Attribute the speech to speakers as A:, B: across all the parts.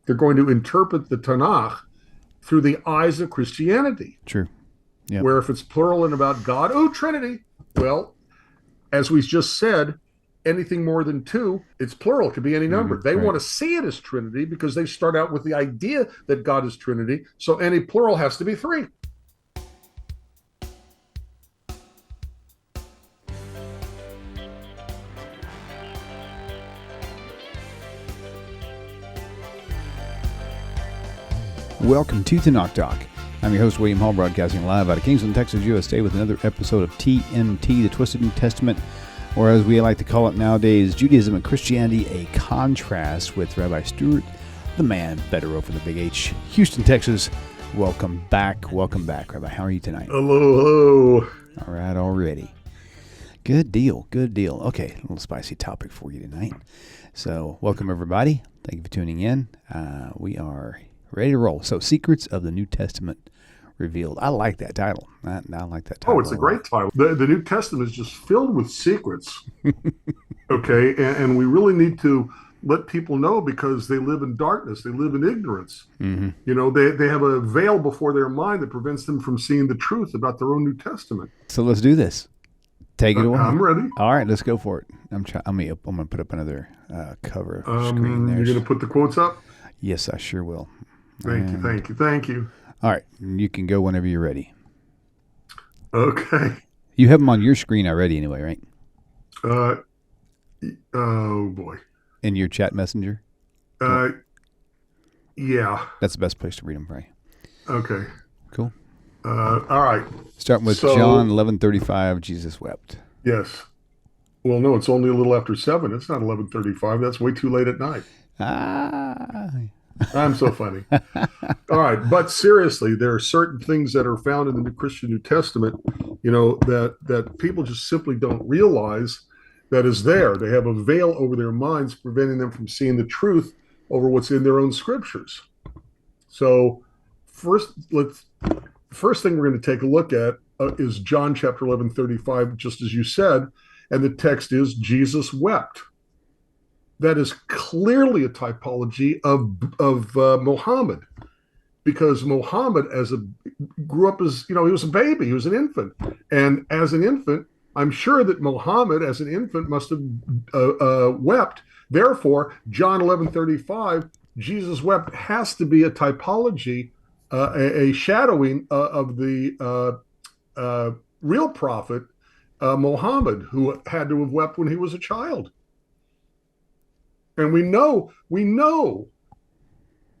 A: They're going to interpret the TaNaCh through the eyes of Christianity.
B: True. Yep.
A: Where if it's plural and about God, Trinity. Well, as we just said, anything more than two, it's plural. It could be any number. They want to see it as Trinity because they start out with the idea that God is Trinity. So any plural has to be three.
B: Welcome to TaNaCh Talk. I'm your host, William Hall, broadcasting live out of Kingsland, Texas, USA, with another episode of TNT, the Twisted New Testament, or as we like to call it nowadays, Judaism and Christianity, a contrast, with Rabbi Stuart, the man, Federow for the Big H, Houston, Texas. Welcome back, Rabbi. How are you tonight?
A: Hello.
B: All right, already. Good deal. Okay, a little spicy topic for you tonight. So, welcome everybody. Thank you for tuning in. We are ready to roll. So, Secrets of the New Testament Revealed. I like that title. I like that title.
A: Oh, it's a great title. The New Testament is just filled with secrets. Okay, and we really need to let people know because they live in darkness. They live in ignorance. Mm-hmm. You know, they have a veil before their mind that prevents them from seeing the truth about their own New Testament.
B: So let's do this. Take it away.
A: I'm ready.
B: All right, let's go for it. I'm going to put up another cover screen there.
A: You're going to put the quotes up?
B: Yes, I sure will.
A: Thank you. All
B: right, you can go whenever you're ready.
A: Okay.
B: You have them on your screen already anyway, right?
A: Oh, boy.
B: In your chat messenger?
A: Yeah.
B: That's the best place to read them, right?
A: Okay.
B: Cool.
A: All right.
B: Starting with John 11:35, Jesus wept.
A: Yes. Well, no, it's only a little after 7. It's not 11:35. That's way too late at night. I'm so funny. All right. But seriously, there are certain things that are found in the Christian New Testament, you know, that people just simply don't realize that is there. They have a veil over their minds, preventing them from seeing the truth over what's in their own scriptures. So first thing we're going to take a look at is John chapter 11:35, just as you said, and the text is Jesus wept. That is clearly a typology of Muhammad, because Muhammad grew up as, you know, he was a baby, he was an infant, and as an infant, I'm sure that Muhammad as an infant must have wept. Therefore, John 11:35, Jesus wept, has to be a typology, a shadowing of the real prophet Muhammad, who had to have wept when he was a child. And we know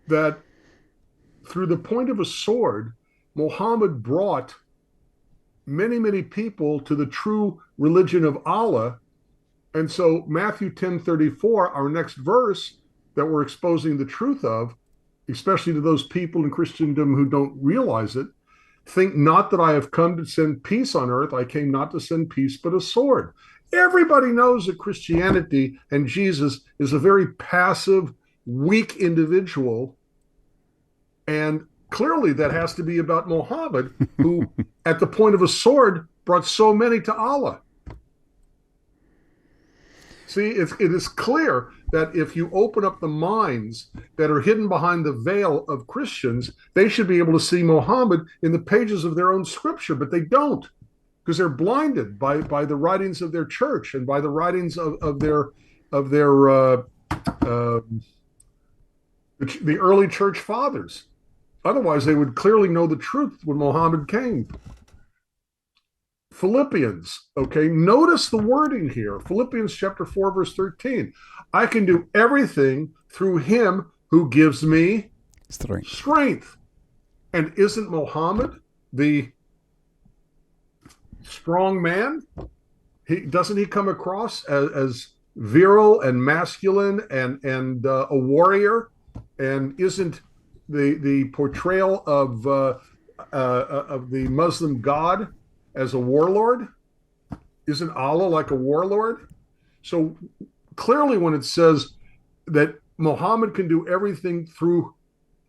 A: that through the point of a sword, Muhammad brought many, many people to the true religion of Allah. And so Matthew 10:34, our next verse that we're exposing the truth of, especially to those people in Christendom who don't realize it, think not that I have come to send peace on earth. I came not to send peace, but a sword. Everybody knows that Christianity and Jesus is a very passive, weak individual. And clearly that has to be about Muhammad, who at the point of a sword brought so many to Allah. See, it is clear that if you open up the minds that are hidden behind the veil of Christians, they should be able to see Muhammad in the pages of their own scripture, but they don't, because they're blinded by the writings of their church and by the writings of the early church fathers. Otherwise, they would clearly know the truth when Muhammad came. Philippians, okay, notice the wording here. Philippians chapter 4, verse 13. I can do everything through him who gives me strength. And isn't Muhammad the strong man? Doesn't he come across as virile and masculine and a warrior? And isn't the portrayal of the Muslim God as a warlord? Isn't Allah like a warlord? So clearly when it says that Muhammad can do everything through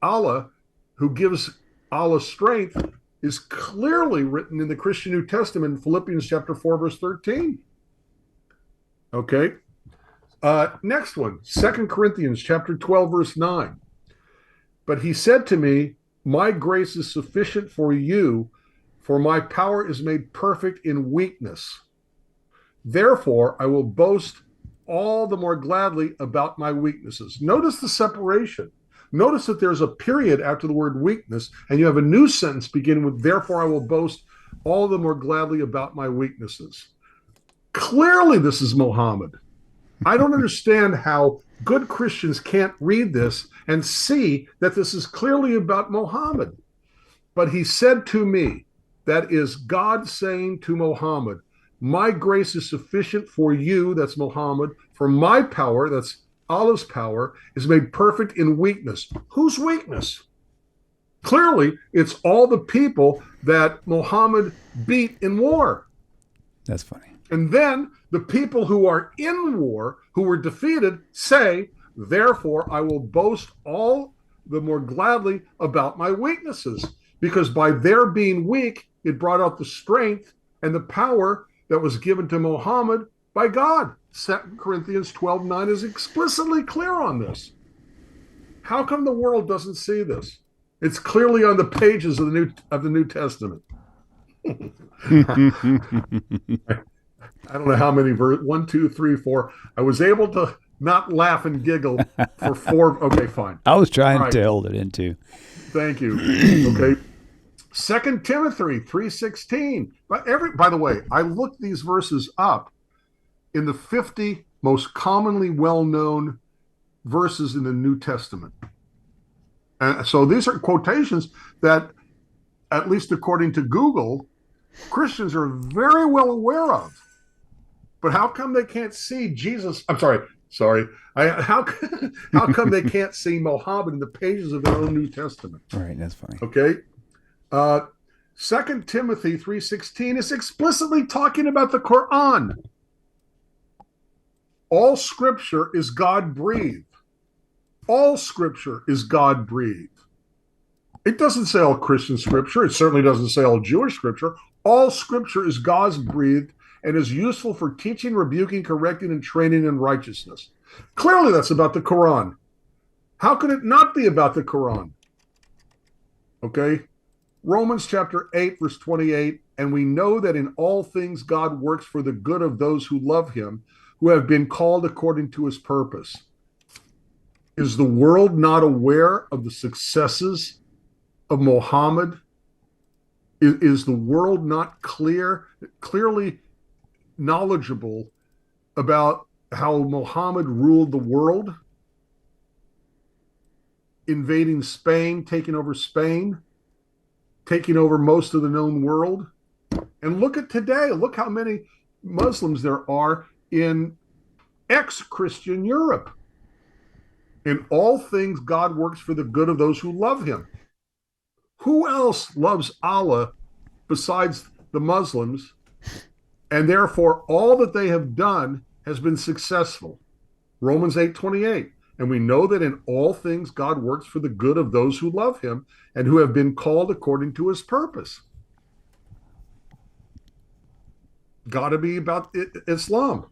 A: Allah, who gives Allah strength, is clearly written in the Christian New Testament in Philippians chapter 4, verse 13. Okay. Next one, 2 Corinthians chapter 12, verse 9. But he said to me, my grace is sufficient for you, for my power is made perfect in weakness. Therefore, I will boast all the more gladly about my weaknesses. Notice the separation. Notice that there's a period after the word weakness, and you have a new sentence beginning with, therefore, I will boast all the more gladly about my weaknesses. Clearly, this is Muhammad. I don't understand how good Christians can't read this and see that this is clearly about Muhammad. But he said to me, that is God saying to Muhammad, my grace is sufficient for you, that's Muhammad, for my power, that's Allah's power, is made perfect in weakness. Whose weakness? Clearly, it's all the people that Muhammad beat in war.
B: That's funny.
A: And then the people who are in war, who were defeated, say, therefore, I will boast all the more gladly about my weaknesses. Because by their being weak, it brought out the strength and the power that was given to Muhammad by God. 2 Corinthians 12:9 is explicitly clear on this. How come the world doesn't see this? It's clearly on the pages of the New Testament. I don't know how many verses, 1, 2, 3, 4. I was able to not laugh and giggle for 4. Okay, fine.
B: I was trying to hold it into.
A: Thank you. Okay. 2 Timothy 3:16. By the way, I looked these verses up in the 50 most commonly well-known verses in the New Testament. And so these are quotations that, at least according to Google, Christians are very well aware of. But how come they can't see Jesus? I'm sorry. How come they can't see Muhammad in the pages of their own New Testament?
B: Right, that's funny.
A: Okay. 2 Timothy 3:16 is explicitly talking about the Quran. All scripture is God-breathed. All scripture is God-breathed. It doesn't say all Christian scripture. It certainly doesn't say all Jewish scripture. All scripture is God-breathed and is useful for teaching, rebuking, correcting, and training in righteousness. Clearly, that's about the Quran. How could it not be about the Quran? Okay? Romans chapter 8, verse 28, and we know that in all things God works for the good of those who love him, who have been called according to his purpose. Is the world not aware of the successes of Muhammad? Is the world not clearly knowledgeable about how Muhammad ruled the world? Invading Spain, taking over Spain, taking over most of the known world. And look at today. Look how many Muslims there are in ex-Christian Europe. In all things, God works for the good of those who love him. Who else loves Allah besides the Muslims? And therefore, all that they have done has been successful. Romans 8:28. And we know that in all things, God works for the good of those who love him and who have been called according to his purpose. Got to be about Islam.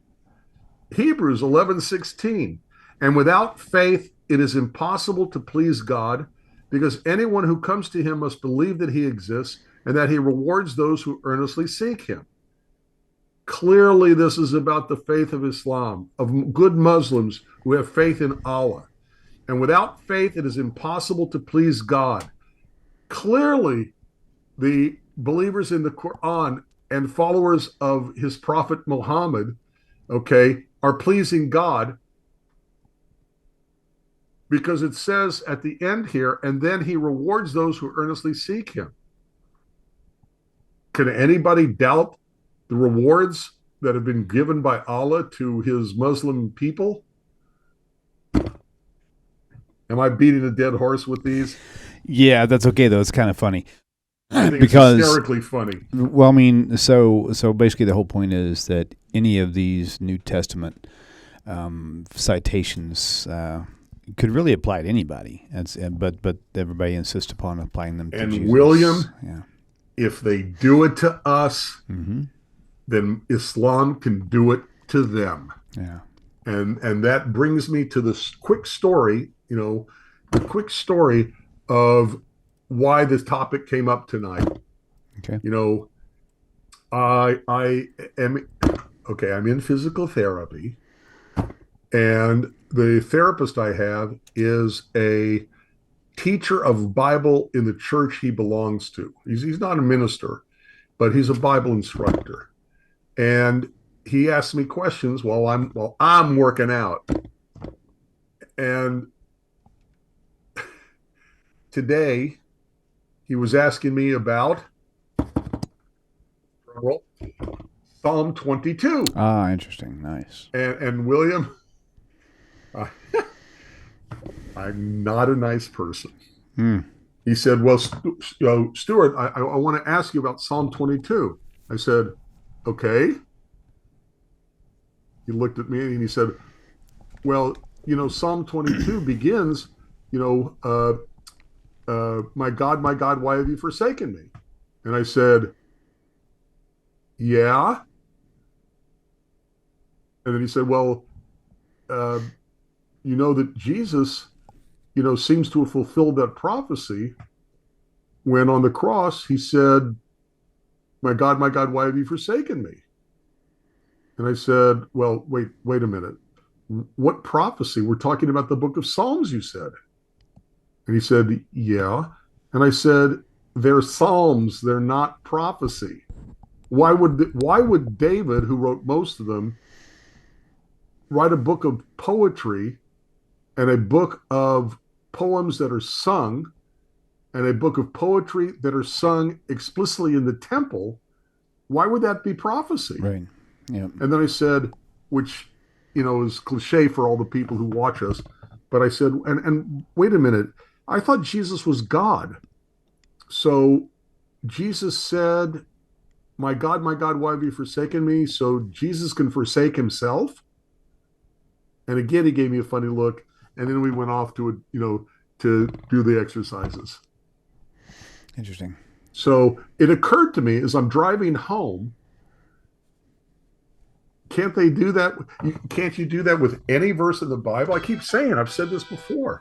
A: Hebrews 11:16. And without faith, it is impossible to please God, because anyone who comes to him must believe that he exists and that he rewards those who earnestly seek him. Clearly, this is about the faith of Islam, of good Muslims who have faith in Allah. And without faith, it is impossible to please God. Clearly, the believers in the Quran and followers of his prophet Muhammad, okay, are pleasing God, because it says at the end here, and then he rewards those who earnestly seek him. Can anybody doubt the rewards that have been given by Allah to his Muslim people? Am I beating a dead horse with these?
B: Yeah, that's okay, though. It's kind of funny.
A: I think
B: Because,
A: it's hysterically funny.
B: Well, I mean, so basically the whole point is that any of these New Testament citations could really apply to anybody. But everybody insists upon applying them to Jesus.
A: And William,
B: yeah.
A: If they do it to us, then Islam can do it to them.
B: Yeah.
A: And that brings me to this quick story, the quick story of why this topic came up tonight.
B: Okay.
A: You know, I am okay. I'm in physical therapy, and the therapist I have is a teacher of Bible in the church he belongs to. He's not a minister, but he's a Bible instructor. And he asked me questions while I'm working out. And today he was asking me about Psalm 22.
B: Ah, interesting. Nice.
A: And William, I, I'm not a nice person. He said, well, Stuart, I want to ask you about Psalm 22. I said, okay. He looked at me and he said, well, Psalm 22 begins, my God, why have you forsaken me? And I said, yeah. And then he said, well, that Jesus, seems to have fulfilled that prophecy when on the cross he said, my God, why have you forsaken me? And I said, well, wait a minute. What prophecy? We're talking about the book of Psalms, you said. And he said, yeah. And I said, they're Psalms, they're not prophecy. Why would David, who wrote most of them, write a book of poetry and a book of poems that are sung and a book of poetry that are sung explicitly in the temple? Why would that be prophecy?
B: Right. Yeah.
A: And then I said, which, is cliche for all the people who watch us, but I said, and wait a minute, I thought Jesus was God. So Jesus said, my God, why have you forsaken me? So Jesus can forsake himself. And again, he gave me a funny look. And then we went off to to do the exercises.
B: Interesting.
A: So it occurred to me as I'm driving home, can't they do that? Can't you do that with any verse in the Bible? I keep saying, I've said this before,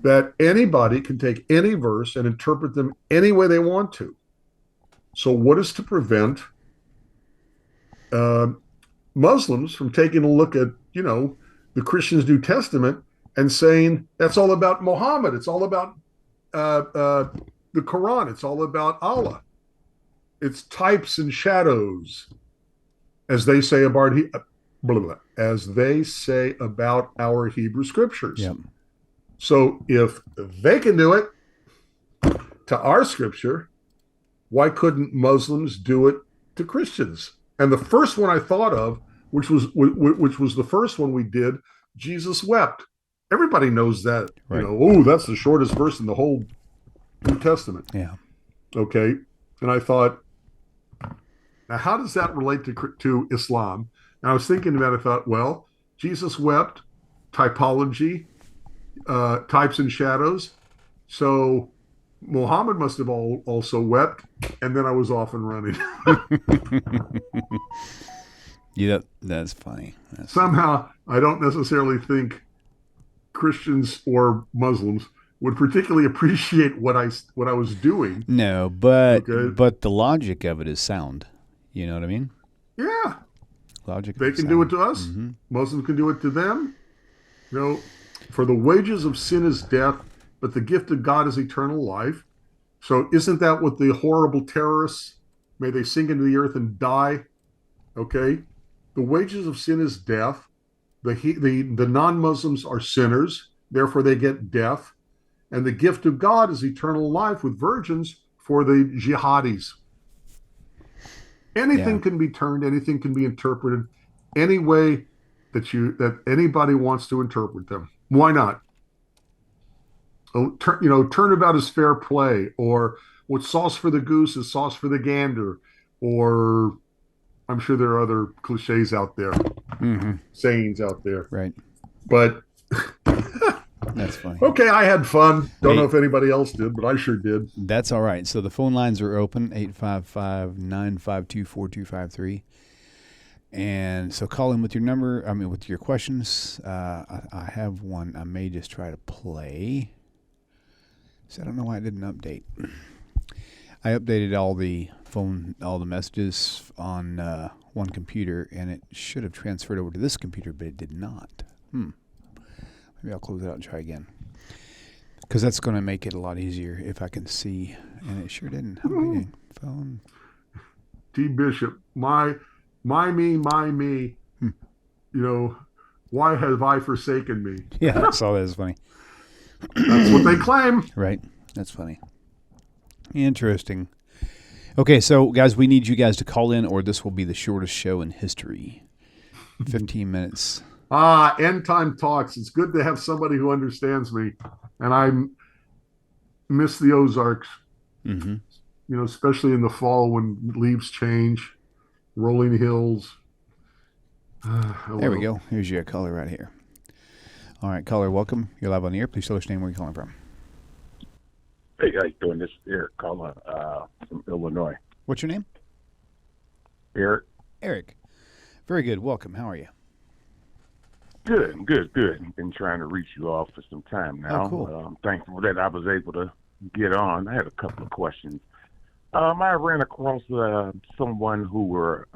A: that anybody can take any verse and interpret them any way they want to. So what is to prevent Muslims from taking a look at, the Christians' New Testament and saying that's all about Muhammad, it's all about the Quran, it's all about Allah, it's types and shadows, as they say about our Hebrew scriptures.
B: Yep.
A: So if they can do it to our scripture, why couldn't Muslims do it to Christians? And the first one I thought of, which was the first one we did, Jesus wept. Everybody knows that.
B: Right.
A: That's the shortest verse in the whole New Testament.
B: Yeah.
A: Okay. And I thought, now how does that relate to Islam? And I was thinking about it. I thought, well, Jesus wept, typology, types and shadows. So Muhammad must have also wept, and then I was off and running.
B: Yeah, that's funny.
A: Somehow, I don't necessarily think Christians or Muslims would particularly appreciate what I was doing.
B: No, but the logic of it is sound. You know what I mean?
A: Yeah.
B: Logic.
A: They can do it to us. Mm-hmm. Muslims can do it to them. For the wages of sin is death, but the gift of God is eternal life. So isn't that what the horrible terrorists, may they sink into the earth and die? Okay. The wages of sin is death. The non-Muslims are sinners, therefore they get death. And the gift of God is eternal life with virgins for the jihadis. Anything can be turned, anything can be interpreted any way that anybody wants to interpret them. Why not? Turnabout is fair play, or what's sauce for the goose is sauce for the gander, or I'm sure there are other cliches out there, sayings out there.
B: Right.
A: But
B: that's funny.
A: Okay, I had fun. Don't know if anybody else did, but I sure did.
B: That's all right. So the phone lines are open, 855-952-4253. And so call in with your number, with your questions. I have one I may just try to play. So I don't know why I didn't update. I updated all the messages on one computer, and it should have transferred over to this computer, but it did not. Maybe I'll close it out and try again. Because that's going to make it a lot easier if I can see, and it sure didn't. Phone.
A: T. Bishop, my me. Why have I forsaken me?
B: Yeah, I saw that. It's funny.
A: That's what they claim.
B: Right. That's funny. Interesting. Okay, so guys, we need you guys to call in, or this will be the shortest show in history. 15 minutes.
A: End time talks. It's good to have somebody who understands me, and I miss the Ozarks.
B: Mm-hmm.
A: Especially in the fall when leaves change, rolling hills.
B: There we go. Here's your caller right here. All right, caller, welcome. You're live on the air. Please tell us your name, where you're calling from.
C: Hey, how you doing? This is Eric calling from Illinois.
B: What's your name?
C: Eric.
B: Eric. Very good. Welcome. How are you?
C: Good. Been trying to reach you all for some time now.
B: Oh, cool.
C: I'm thankful that I was able to get on. I had a couple of questions. I ran across someone who were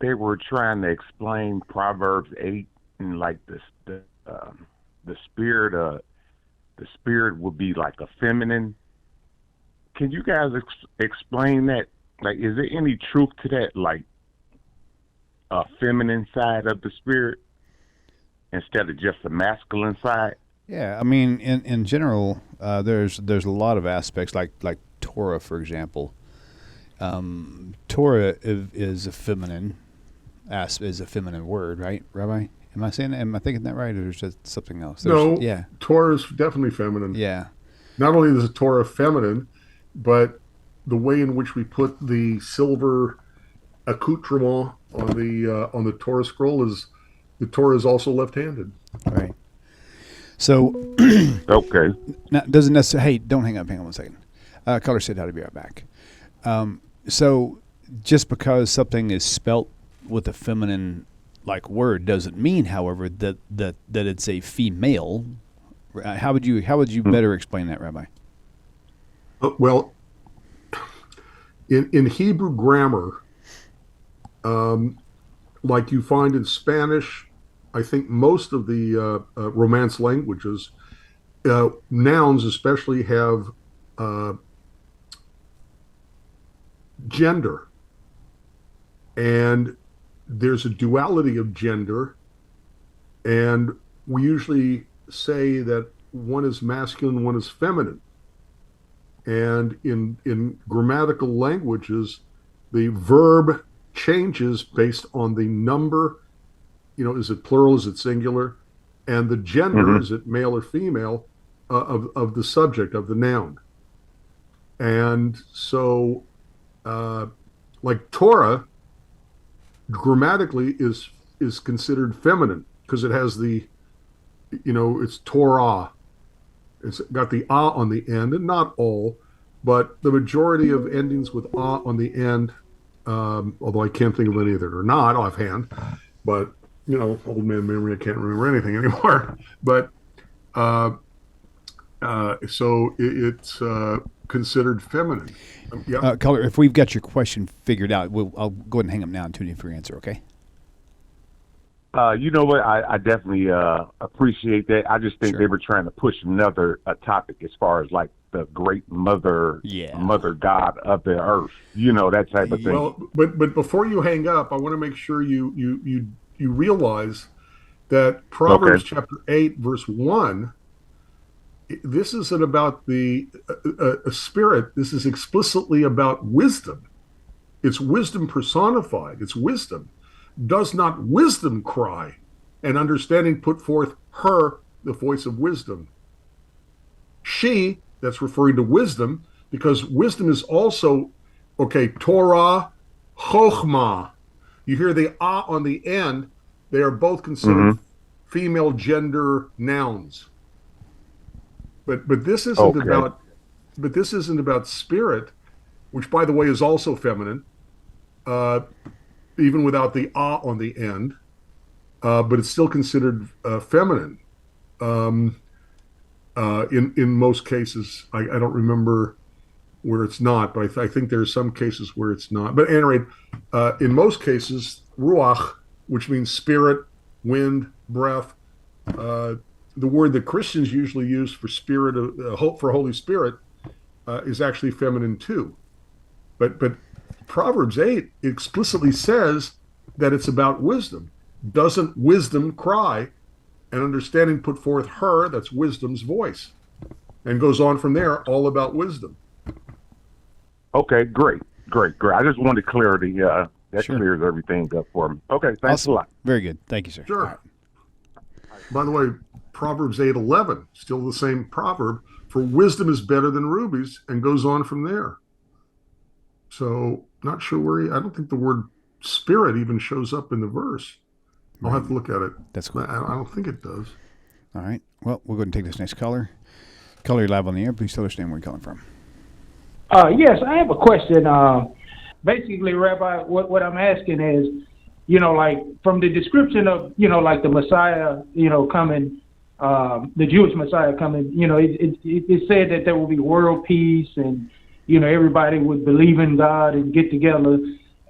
C: they were trying to explain Proverbs 8 and like the spirit. The spirit would be like a feminine. Can you guys explain that? Like, is there any truth to that? Like a feminine side of the spirit instead of just a masculine side?
B: Yeah, I mean, in general, there's a lot of aspects like Torah, for example. Torah is a feminine word, right, Rabbi? Am I saying that? Am I thinking that right, or is it something else?
A: No, Torah is definitely feminine.
B: Yeah.
A: Not only is the Torah feminine, but the way in which we put the silver accoutrement on the Torah scroll is the Torah is also left-handed.
B: Right. So.
C: Okay.
B: Now, doesn't necessarily. Hey, don't hang up. Hang on 1 second. Caller said, "I'll be right back." So just because something is spelt with a feminine like word doesn't mean, however, that it's a female. How would you better explain that, Rabbi?
A: Well, in Hebrew grammar, like you find in Spanish, I think most of the Romance languages, nouns especially have gender, and there's a duality of gender, and we usually say that one is masculine, one is feminine. And in grammatical languages, the verb changes based on the number, is it plural, is it singular, and the gender, is it male or female, of the subject, of the noun. And so, like Torah, grammatically is considered feminine because it has the, it's Torah. It's got the on the end, and not all, but the majority of endings with on the end, although I can't think of any that are not offhand, but, old man memory, I can't remember anything anymore. But so it's considered feminine. Yeah.
B: Caller, if we've got your question figured out, I'll go ahead and hang up now and tune in for your answer, okay?
C: You know what? I definitely appreciate that. I just think they were trying to push another topic as far as like the great mother God of the earth, that type of thing.
A: Well, but before you hang up, I want to make sure you realize that Proverbs chapter 8, verse 1, this isn't about the a spirit. This is explicitly about wisdom. It's wisdom personified. It's wisdom. Does not wisdom cry, and understanding put forth her, the voice of wisdom? She, that's referring to wisdom, because wisdom is also, Torah, Chochmah. You hear the on the end, they are both considered female gender nouns. But this isn't about spirit, which, by the way, is also feminine. Even without the on the end, but it's still considered feminine. in most cases. I don't remember where it's not, but I think there's some cases where it's not. But at any rate, in most cases, ruach, which means spirit, wind, breath, the word that Christians usually use for spirit, hope for Holy Spirit, is actually feminine too. But Proverbs 8 explicitly says that it's about wisdom. Doesn't wisdom cry, and understanding put forth her, that's wisdom's voice, and goes on from there, all about wisdom.
C: Okay, great. I just wanted clarity. That
B: Sure.
C: clears everything up for me. Okay, thanks
B: Awesome.
C: a lot.
B: Very good. Thank you, sir.
A: Sure.
B: All right.
A: By the way, Proverbs 8:11, still the same proverb, for wisdom is better than rubies, and goes on from there. So, not sure where I don't think the word spirit even shows up in the verse. I'll have to look at it.
B: That's cool.
A: I don't think it does.
B: All right. Well, we'll go ahead and take this next caller. Caller, you're live on the air. Please tell us your name, where you're calling from.
D: Yes, I have a question. Basically, Rabbi, what I'm asking is, like from the description of, like the Messiah, coming, the Jewish Messiah coming, it said that there will be world peace and, everybody would believe in God and get together.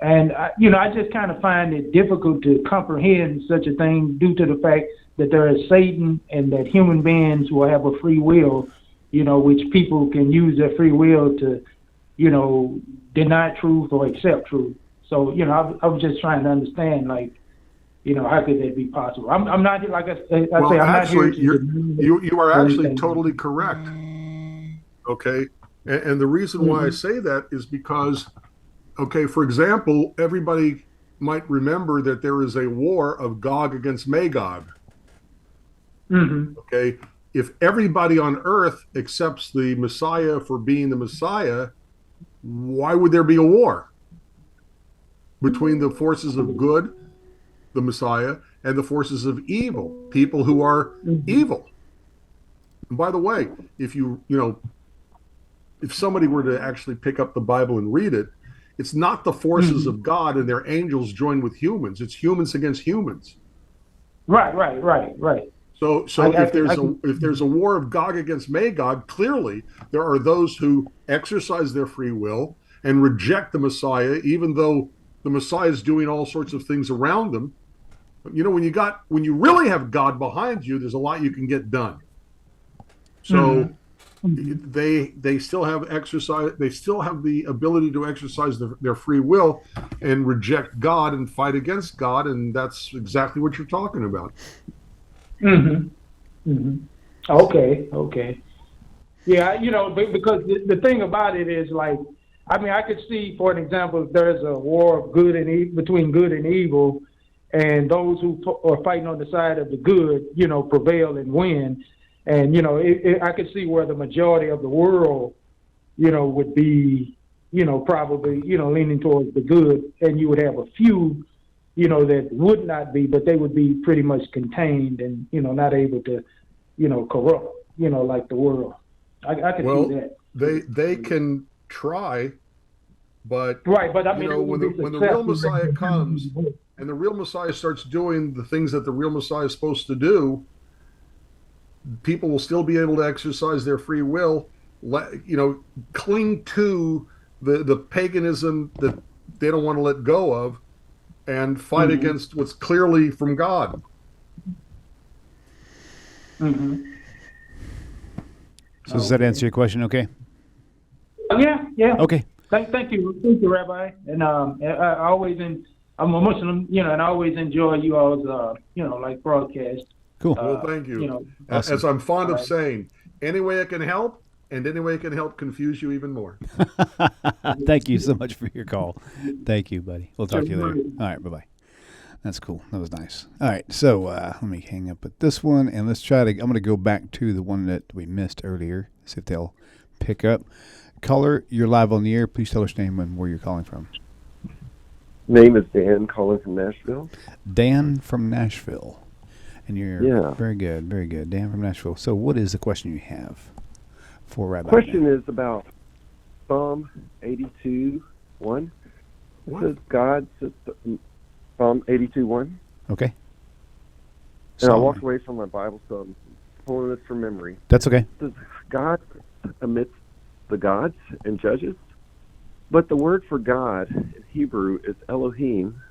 D: And, I just kind of find it difficult to comprehend such a thing due to the fact that there is Satan and that human beings will have a free will, which people can use their free will to, deny truth or accept truth. So, I was just trying to understand, like, how could that be possible? I'm not, like I say, I'm not here to...
A: You are actually totally correct. Okay? And the reason why I say that is because, okay, for example, everybody might remember that there is a war of Gog against Magog. Okay? If everybody on earth accepts the Messiah for being the Messiah, why would there be a war between the forces of good, the Messiah, and the forces of evil, people who are evil? And by the way, if if somebody were to actually pick up the Bible and read it, it's not the forces of God and their angels joined with humans. It's humans against humans.
D: Right.
A: So if there's a war of Gog against Magog, clearly there are those who exercise their free will and reject the Messiah, even though the Messiah is doing all sorts of things around them. When you really have God behind you, there's a lot you can get done. So they still have exercise. They still have the ability to exercise their free will and reject God and fight against God, and that's exactly what you're talking about.
D: Okay. Yeah, because the thing about it is, like, I could see, for an example, if there's a war of good and between good and evil, and those who are fighting on the side of the good, prevail and win. And, I could see where the majority of the world, would be, probably, leaning towards the good, and you would have a few, that would not be, but they would be pretty much contained and, not able to, corrupt, like the world. I can see that.
A: They can try, but
D: right. But
A: when the real Messiah comes and the real Messiah starts doing the things that the real Messiah is supposed to do, people will still be able to exercise their free will, cling to the paganism that they don't want to let go of, and fight against what's clearly from God.
B: So does that answer your question? Okay.
D: Yeah.
B: Okay.
D: Thank you, Rabbi. And I'm a Muslim, and I always enjoy you all's, like broadcast.
B: Cool.
A: Well, thank you.
B: Awesome.
A: As I'm fond of saying, any way I can help, and any way I can help confuse you even more.
B: Thank you so much for your call. Thank you, buddy. We'll talk to you later. All right, bye-bye. That's cool. That was nice. All right, so let me hang up with this one, and let's try to, I'm going to go back to the one that we missed earlier, see if they'll pick up. Caller, you're live on the air. Please tell us your name and where you're calling from.
E: Name is Dan, calling from Nashville.
B: Dan from Nashville. And you're very good, very good. Dan from Nashville. So what is the question you have for Rabbi?
E: The question is about Psalm 82:1. It says God says Psalm 82:1.
B: Okay.
E: And I walked away from my Bible, so I'm pulling this from memory.
B: That's okay.
E: Does God amidst the gods and judges? But the word for God in Hebrew is Elohim,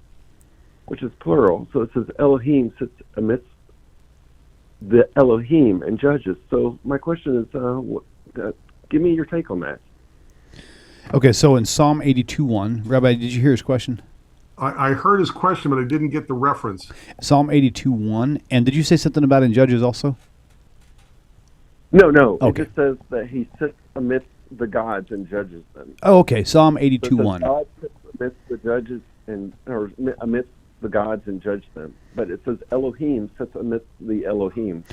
E: which is plural. So it says Elohim sits amidst the Elohim and judges. So my question is, give me your take on that.
B: Okay, so in Psalm 82:1, Rabbi, did you hear his question?
A: I heard his question, but I didn't get the reference.
B: Psalm 82:1, and did you say something about in Judges also?
E: No.
B: Okay.
E: It just says that he sits amidst the gods and judges them.
B: Oh, okay. Psalm
E: So it says
B: 82:1.
E: God sits amidst the judges or amidst the gods and judge them. But it says Elohim sits amidst the Elohim.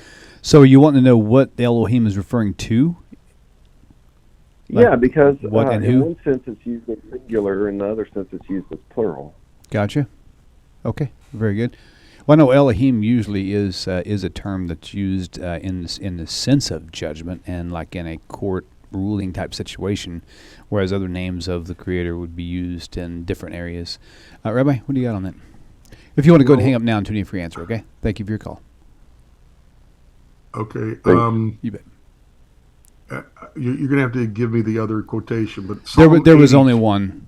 B: So you want to know what the Elohim is referring to?
E: Yeah, because
B: what and
E: in
B: who?
E: one sense it's used as singular, in the other sense it's used as plural.
B: Gotcha. Okay, very good. Well, I know Elohim usually is a term that's used in the sense of judgment and like in a court ruling type situation, whereas other names of the Creator would be used in different areas. Rabbi, what do you got on that? If you want to go ahead and hang up now and tune in for your answer, okay? Thank you for your call.
A: Okay.
B: You bet.
A: You're going to have to give me the other quotation, but
B: There was only one.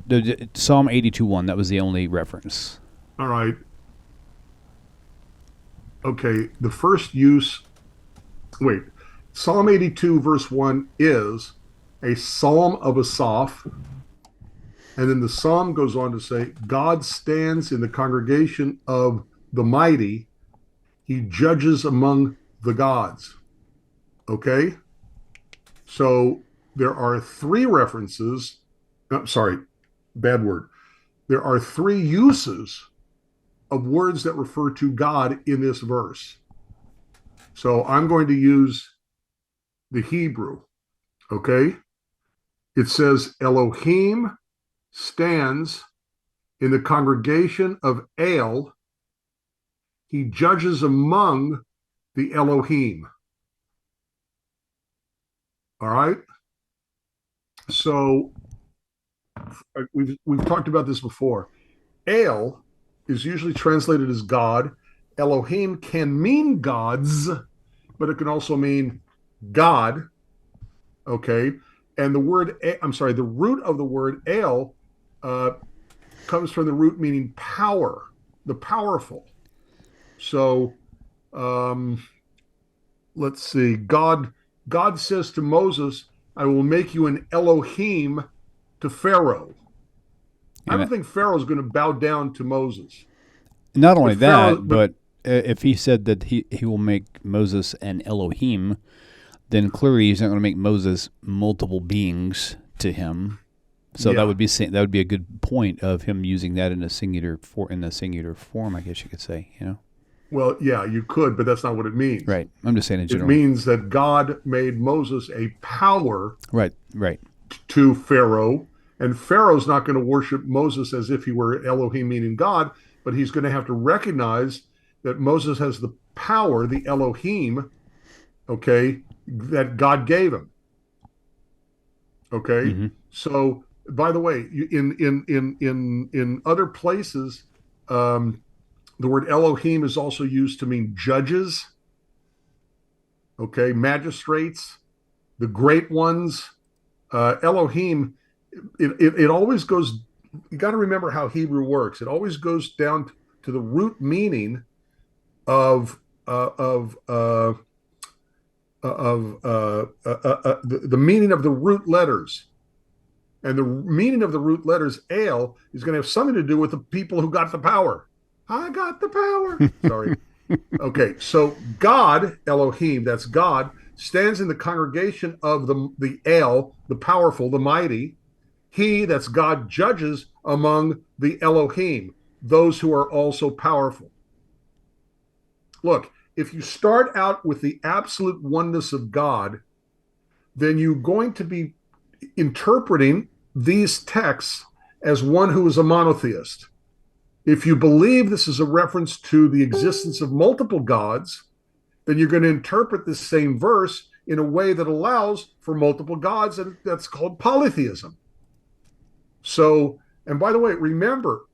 B: Psalm 82:1. That was the only reference.
A: All right. Okay. The first use. Wait. Psalm 82 verse 1 is a psalm of Asaph, and then the psalm goes on to say, "God stands in the congregation of the mighty; He judges among the gods." Okay. So there are three references. Sorry, bad word. There are three uses of words that refer to God in this verse. So I'm going to use the Hebrew. Okay. It says Elohim stands in the congregation of El. He judges among the Elohim. All right. So we've talked about this before. El is usually translated as God. Elohim can mean gods, but it can also mean God. Okay. And the root of the word El comes from the root meaning power, the powerful. So let's see. God says to Moses, "I will make you an Elohim to Pharaoh." I don't think Pharaoh's going to bow down to Moses.
B: Not only that, but if he said that he will make Moses an Elohim, then clearly he's not going to make Moses multiple beings to him. So that would be a good point of him using that in a singular form, I guess you could say, you know.
A: Well, yeah, you could, but that's not what it means.
B: Right. I'm just saying in general.
A: It means that God made Moses a power
B: right
A: to Pharaoh, and Pharaoh's not going to worship Moses as if he were Elohim, meaning God, but he's going to have to recognize that Moses has the power, the Elohim, okay, that God gave him. Okay?
B: Mm-hmm.
A: So, by the way, in other places, the word Elohim is also used to mean judges, okay, magistrates, the great ones. Elohim, it always goes, you got to remember how Hebrew works. It always goes down to the root meaning of the meaning of the root letters. And the meaning of the root letters, El, is going to have something to do with the people who got the power. I got the power. Sorry. Okay, so God, Elohim, that's God, stands in the congregation of the El, the powerful, the mighty. He, that's God, judges among the Elohim, those who are also powerful. Look, if you start out with the absolute oneness of God, then you're going to be interpreting these texts as one who is a monotheist. If you believe this is a reference to the existence of multiple gods, then you're going to interpret this same verse in a way that allows for multiple gods, and that's called polytheism. So, and by the way, remember,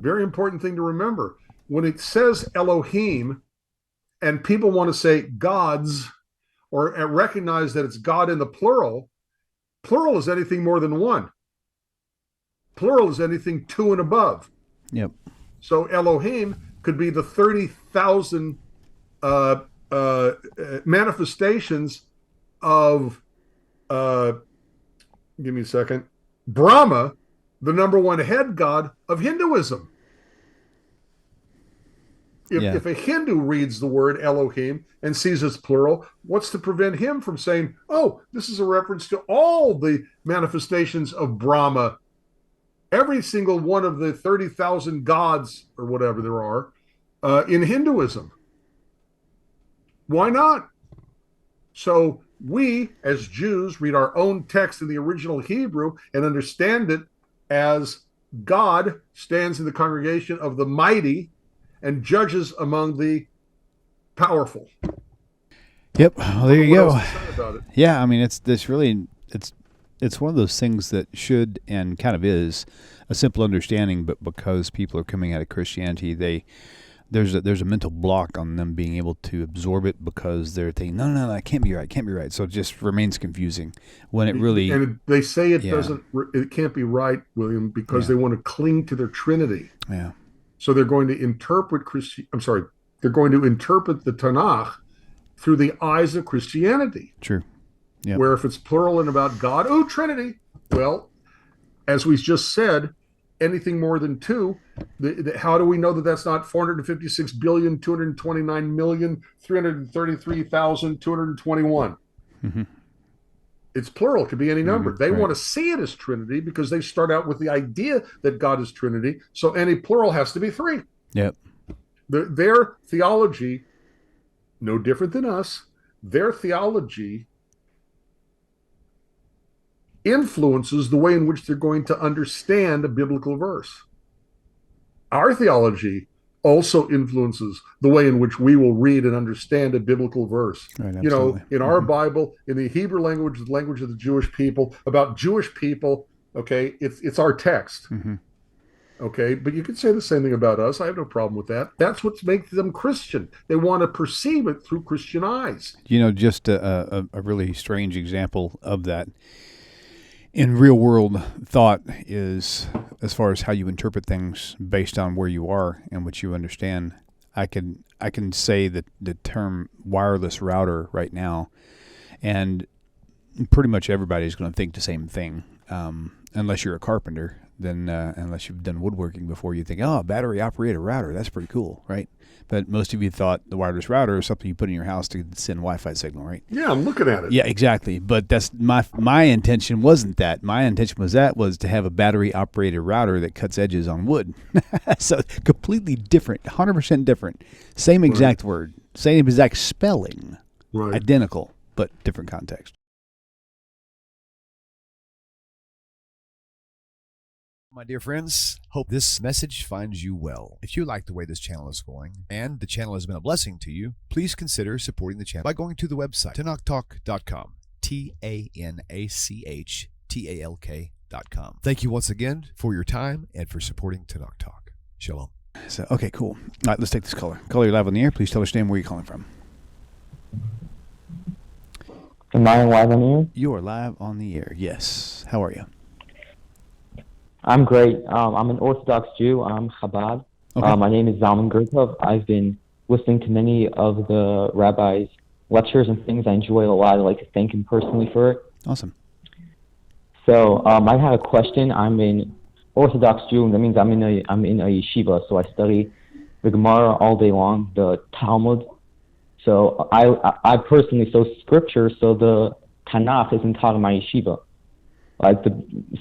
A: very important thing to remember, when it says Elohim, and people want to say gods or recognize that it's God in the plural. Plural is anything more than one. Plural is anything two and above.
B: Yep.
A: So Elohim could be the 30,000 manifestations of, give me a second, Brahma, the number one head god of Hinduism. If a Hindu reads the word Elohim and sees it's plural, what's to prevent him from saying, oh, this is a reference to all the manifestations of Brahma, every single one of the 30,000 gods or whatever there are in Hinduism? Why not? So we, as Jews, read our own text in the original Hebrew and understand it as God stands in the congregation of the mighty and judges among the powerful.
B: Yep. Well, there you go.
A: About it.
B: Yeah, I mean, it's one of those things that should and kind of is a simple understanding, but because people are coming out of Christianity, there's a mental block on them being able to absorb it because they're thinking, no, that can't be right. So it just remains confusing when it really. And
A: they say it can't be right, William, because they want to cling to their Trinity.
B: Yeah.
A: So they're going to interpret they're going to interpret the TaNaCh through the eyes of Christianity.
B: True. Yep.
A: Where if it's plural and about God, Trinity. Well, as we just said, anything more than two, how do we know that that's not 456,229,333,221?
B: Mm-hmm.
A: It's plural. It could be any number. They want to see it as Trinity because they start out with the idea that God is Trinity. So any plural has to be three.
B: Yep.
A: Their theology, no different than us, their theology influences the way in which they're going to understand a biblical verse. Our theology also influences the way in which we will read and understand a biblical verse.
B: Right,
A: you know, in our Bible, in the Hebrew language, the language of the Jewish people, about Jewish people, okay, it's our text.
B: Mm-hmm.
A: Okay, but you could say the same thing about us. I have no problem with that. That's what makes them Christian. They want to perceive it through Christian eyes.
B: You know, just a really strange example of that in real world thought is, as far as how you interpret things based on where you are and what you understand. I can say that the term wireless router right now, and pretty much everybody's going to think the same thing, unless you're a carpenter. Then unless you've done woodworking before, you think, battery operated router, that's pretty cool, right? But most of you thought the wireless router is something you put in your house to send Wi-Fi signal, right?
A: Yeah, I'm looking at it.
B: Yeah, exactly. But that's my intention wasn't that. My intention was to have a battery operated router that cuts edges on wood. So completely different, 100% different. Same exact word, same exact spelling, identical, but different context.
F: My dear friends, hope this message finds you well. If you like the way this channel is going, and the channel has been a blessing to you, please consider supporting the channel by going to the website, TaNachTalk.com, TaNachTalk.com. Thank you once again for your time and for supporting TaNaCh Talk. Shalom.
B: So, okay, cool. All right, let's take this caller. Caller, you're live on the air. Please tell us your name, where you're calling from.
G: Am I live on the air?
B: You are live on the air, yes. How are you?
G: I'm great. I'm an Orthodox Jew. I'm Chabad.
B: Okay.
G: My name is Zalman Gertov. I've been listening to many of the Rabbi's lectures and things. I enjoy it a lot. I'd like to thank him personally for it.
B: Awesome.
G: So I had a question. I'm an Orthodox Jew, and that means I'm in a yeshiva. So I study the Gemara all day long, the Talmud. So I personally, so scripture, so the TaNaCh isn't taught in my yeshiva. Like the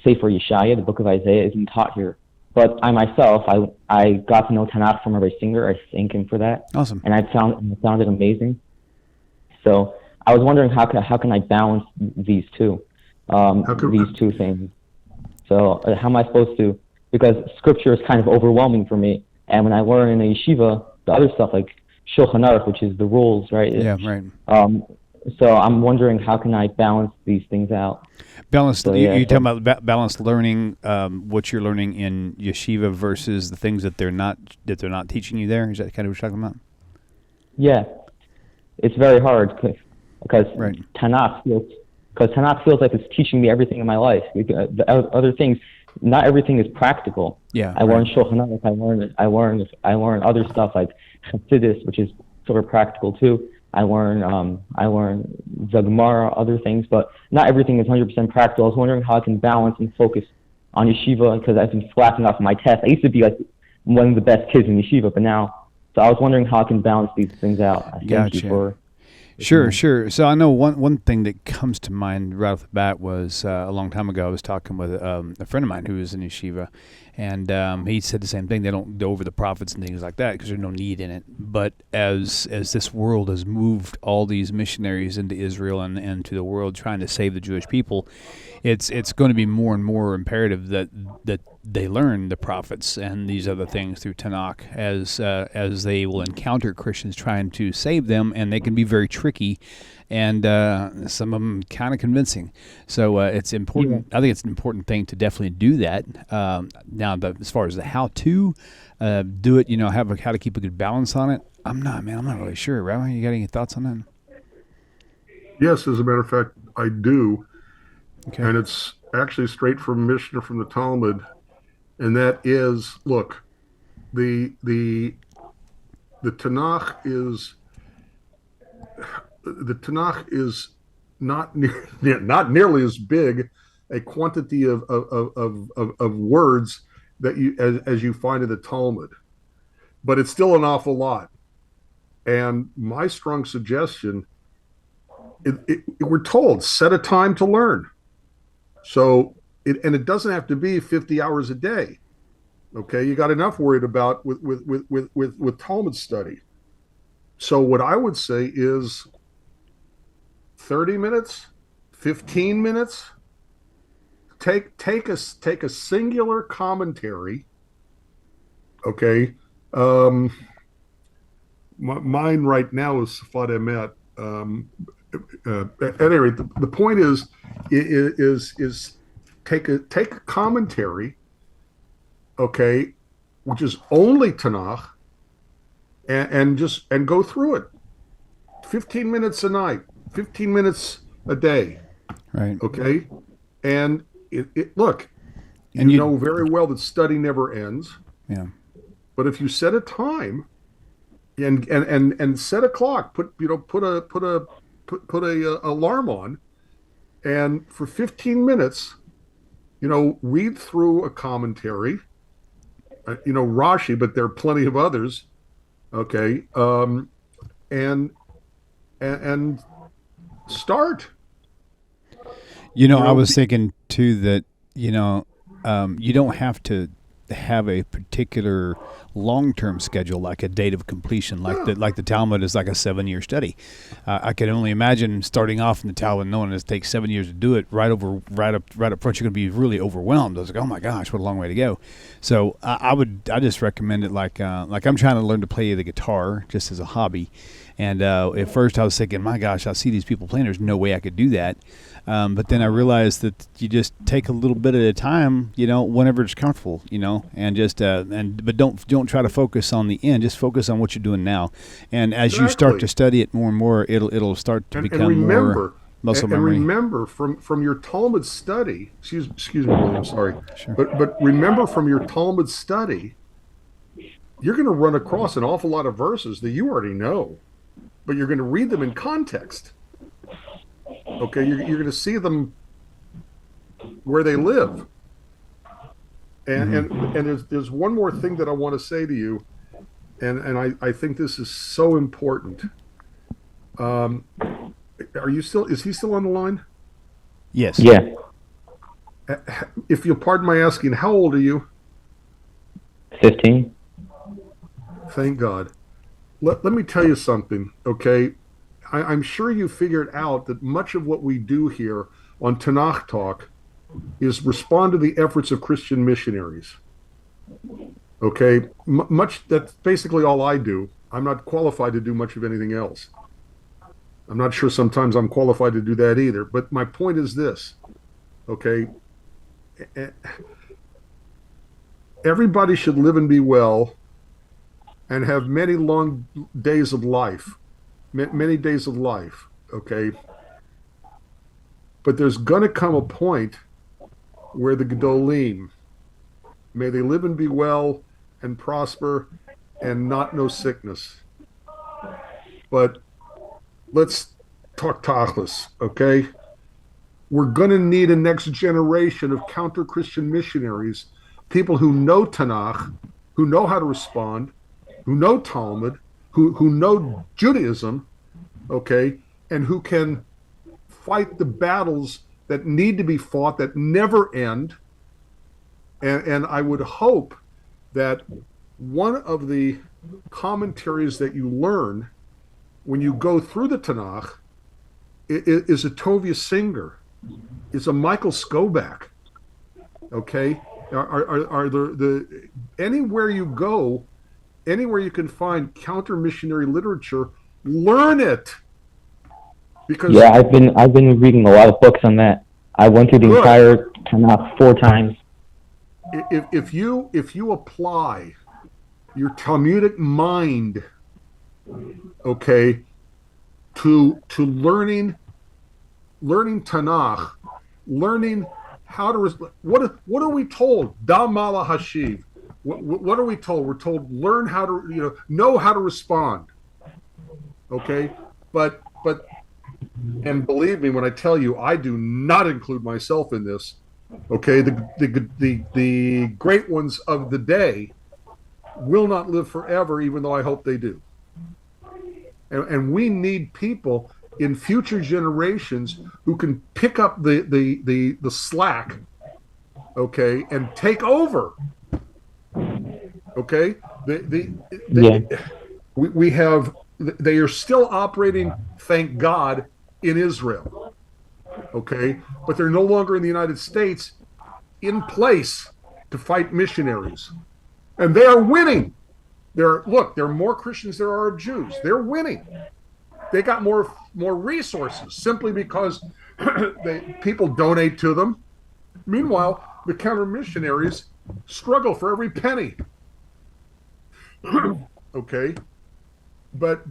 G: Sefer Yeshaya, the book of Isaiah, isn't taught here. But I myself, I got to know TaNaCh from Rabbi Singer. I thank him for that.
B: Awesome.
G: And I found it amazing. So I was wondering how can I balance these two things? So how am I supposed to? Because scripture is kind of overwhelming for me. And when I learn in a yeshiva, the other stuff like Shulchan Aruch, which is the rules, right?
B: Yeah, right.
G: So I'm wondering how can I balance these things out?
B: Balanced. So, you're talking about balanced learning, what you're learning in yeshiva versus the things that they're not teaching you there. Is that kind of what you're talking about?
G: Yeah. it's very hard because
B: Right.
G: TaNaCh feels like it's teaching me everything in my life. The other things, not everything is practical.
B: Yeah.
G: I learned Shulchan Aruch. I learned other stuff like Chassidus, which is sort of practical too. I learned the Gemara, other things, but not everything is 100% practical. I was wondering how I can balance and focus on Yeshiva because I've been slacking off my tests. I used to be like one of the best kids in Yeshiva, but now, so I was wondering how I can balance these things out. Thank you for.
B: Sure. So I know one thing that comes to mind right off the bat was a long time ago I was talking with a friend of mine who was in yeshiva, and he said the same thing. They don't go over the prophets and things like that because there's no need in it. But as this world has moved all these missionaries into Israel and to the world trying to save the Jewish people, it's going to be more and more imperative that they learn the prophets and these other things through TaNaCh as they will encounter Christians trying to save them, and they can be very tricky and some of them kind of convincing. So it's important. I think it's an important thing to definitely do that. Now, as far as the how-to do it, have how to keep a good balance on it, I'm not really sure. Rabbi, you got any thoughts on that?
A: Yes, as a matter of fact, I do.
B: Okay.
A: And it's actually straight from Mishnah from the Talmud. And that is, look, the TaNaCh is not nearly as big a quantity of words that as you find in the Talmud, but it's still an awful lot. And my strong suggestion, we're told, set a time to learn. So it doesn't have to be 50 hours a day. Okay, you got enough worried about with Talmud study. So what I would say is 30 minutes, 15 minutes. Take a singular commentary. Okay, mine right now is Safad Emet. At any rate, the point is take a commentary, okay, which is only TaNaCh, and go through it. 15 minutes a night, 15 minutes a day.
B: Right.
A: Okay. And look,
B: and
A: you know very well that study never ends.
B: Yeah.
A: But if you set a time and set a clock, put a alarm on, and for 15 minutes, read through a commentary, Rashi, but there are plenty of others. Okay. And start.
B: I was thinking too that, you don't have to have a particular long-term schedule, like a date of completion, like the Talmud is like a 7-year study. I can only imagine starting off in the Talmud, knowing it takes 7 years to do it. Right up front, you're going to be really overwhelmed. I was like, oh my gosh, what a long way to go. So I just recommend it like I'm trying to learn to play the guitar just as a hobby. And at first I was thinking, my gosh, I see these people playing. There's no way I could do that. But then I realized that you just take a little bit at a time, whenever it's comfortable, and just but don't try to focus on the end. Just focus on what you're doing now. And as you start to study it more and more, it'll start to become more muscle memory.
A: And remember from your Talmud study, excuse me, William, sorry,
B: sure.
A: But remember from your Talmud study, you're going to run across an awful lot of verses that you already know, but you're going to read them in context. Okay, you're going to see them where they live. And there's one more thing that I want to say to you, and I think this is so important. Is he still on the line?
B: Yes.
G: Yeah.
A: If you'll pardon my asking, how old are you?
G: 15.
A: Thank God. Let me tell you something, okay? I'm sure you figured out that much of what we do here on TaNaCh Talk is respond to the efforts of Christian missionaries. Okay? That's basically all I do. I'm not qualified to do much of anything else. I'm not sure sometimes I'm qualified to do that either. But my point is this, okay? Everybody should live and be well and have many long days of life. many days of life, okay? But there's going to come a point where the Gedolim, may they live and be well and prosper and not know sickness. But let's talk tachlis, okay? We're going to need a next generation of counter-Christian missionaries, people who know TaNaCh, who know how to respond, who know Talmud, who know Judaism, okay, and who can fight the battles that need to be fought that never end. And I would hope that one of the commentaries that you learn when you go through the TaNaCh is a Tovia Singer, is a Michael Skoback, okay? Are the anywhere you go, anywhere you can find counter-missionary literature, learn it. Because
G: yeah, I've been reading a lot of books on that. I went through the entire TaNaCh 4 times.
A: If you apply your Talmudic mind, okay, to learning TaNaCh, learning how to what are we told? Da mala hashiv. What are we told? We're told learn how to know how to respond. Okay, but and believe me when I tell you, I do not include myself in this. Okay, the great ones of the day will not live forever, even though I hope they do. And we need people in future generations who can pick up the slack, okay, and take over. Okay, we have. They are still operating, thank God, in Israel. Okay, but they're no longer in the United States in place to fight missionaries. And they are winning. There are more Christians than there are Jews. They're winning. They got more resources simply because people donate to them. Meanwhile, the counter-missionaries struggle for every penny. Okay? But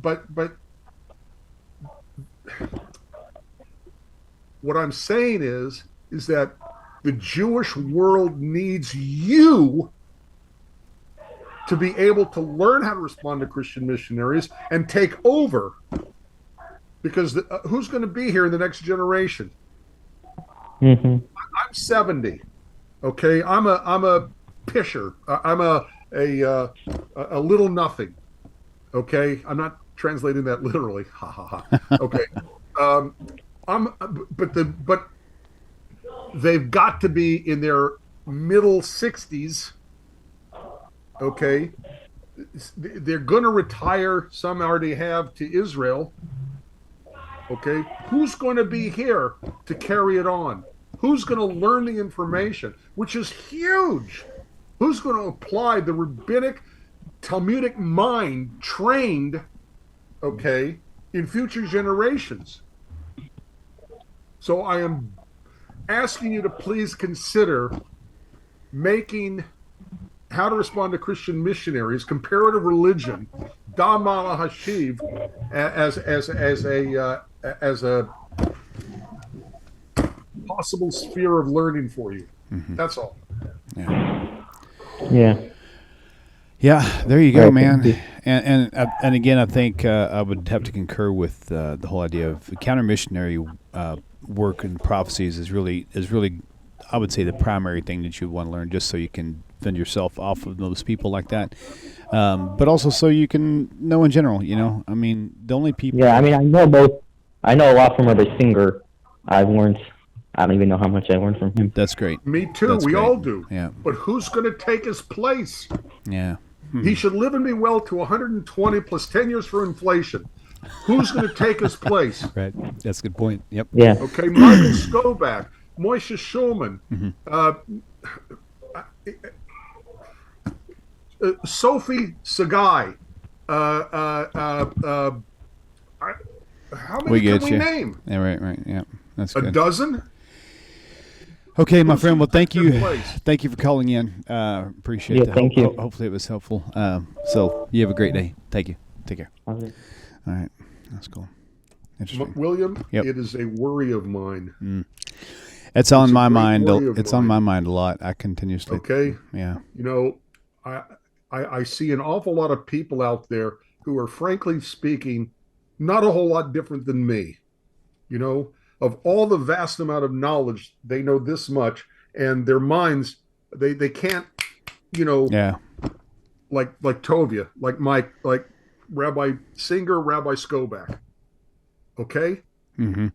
A: what I'm saying is that the Jewish world needs you to be able to learn how to respond to Christian missionaries and take over, because who's going to be here in the next generation?
G: Mm-hmm.
A: I'm 70. Okay, I'm a pisher. I'm a little nothing. Okay, I'm not translating that literally. Ha ha ha. Okay, but they've got to be in their middle 60s. Okay, they're going to retire. Some already have, to Israel. Okay, who's going to be here to carry it on? Who's going to learn the information, which is huge? Who's going to apply the rabbinic Talmudic mind trained, okay, in future generations? So I am asking you to please consider making How to Respond to Christian Missionaries, Comparative Religion, Da Mala Hashiv, as a possible sphere of learning for you. Mm-hmm. That's all.
B: Yeah, there you go, man. And again, I think I would have to concur with the whole idea of counter-missionary work and prophecies is really, I would say, the primary thing that you want to learn, just so you can fend yourself off of those people like that. But also so you can know in general, I mean, the only people...
G: Yeah, I mean, I know a lot from Rabbi Singer. I've learned... I don't even know how much I learned from him.
B: That's great.
A: Me too.
B: That's
A: we
B: great.
A: all do.
B: Yeah.
A: But who's going to take his place?
B: Yeah.
A: He should live and be well to 120 plus 10 years for inflation. Who's going to take his place?
B: Right. That's a good point. Yep.
G: Yeah.
A: Okay. Michael Skoback, Moshe Schulman, Sophie Sagai. How many can we name?
B: Yeah, right. Yeah. That's
A: good. A dozen?
B: Okay, my friend. Well, thank you. Thank you for calling in. Appreciate it.
G: Thank you.
B: Hopefully it was helpful. So you have a great day. Thank you. Take care.
G: Okay.
B: All right. That's cool. Interesting.
A: William,
B: Yep.
A: it is a worry of mine.
B: It's on my mind.
A: worry of
B: It's on my
A: mine.
B: mind a lot. I continuously.
A: Okay.
B: Yeah.
A: You know, I see an awful lot of people out there who are, frankly speaking, not a whole lot different than me. You know, of all the vast amount of knowledge, they know this much, and their minds, they can't, you know,
B: Yeah.
A: like Tovia, like Mike, like Rabbi Singer, Rabbi Skobach. Okay?
B: Mm-hmm.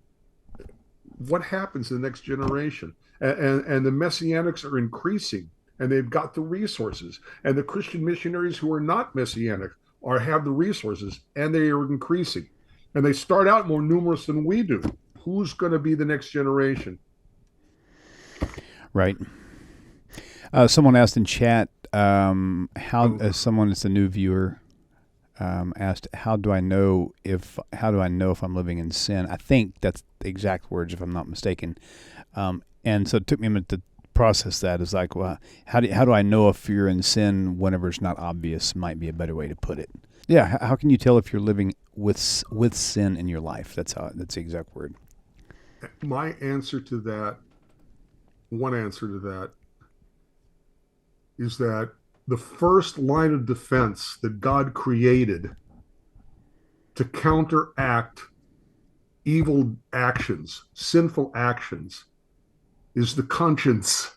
A: What happens in the next generation? And the messianics are increasing, and they've got the resources. And the Christian missionaries who are not messianic have the resources, and they are increasing. And they start out more numerous than we do. Who's going to be the next generation?
B: Right. Someone asked in chat, someone that's a new viewer asked, how do I know if I'm living in sin? I think that's the exact words, if I'm not mistaken. And so it took me a minute to process that. It's like, well, how do I know if you're in sin whenever it's not obvious? Might be a better way to put it. Yeah. How can you tell if you're living with sin in your life? That's the exact word.
A: My answer to that, one answer to that, is that the first line of defense that God created to counteract evil actions, sinful actions, is the conscience.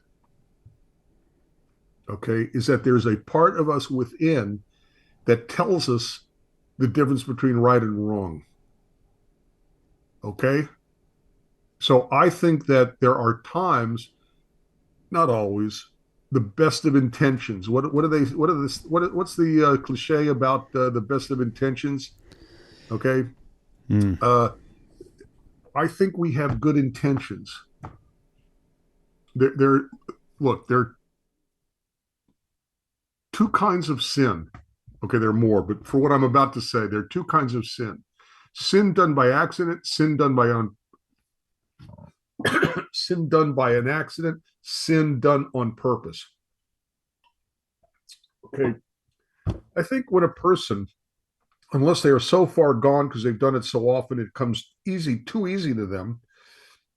A: Okay? Is that there's a part of us within that tells us the difference between right and wrong. Okay? So I think that there are times, not always, the best of intentions. What's the cliche about the best of intentions? Okay. I think we have good intentions. There are two kinds of sin. Okay, there are more, but for what I'm about to say, there are two kinds of sin. Sin done by accident, sin done by sin done by an accident, sin done on purpose. Okay. I think when a person, unless they are so far gone because they've done it so often, it comes too easy to them.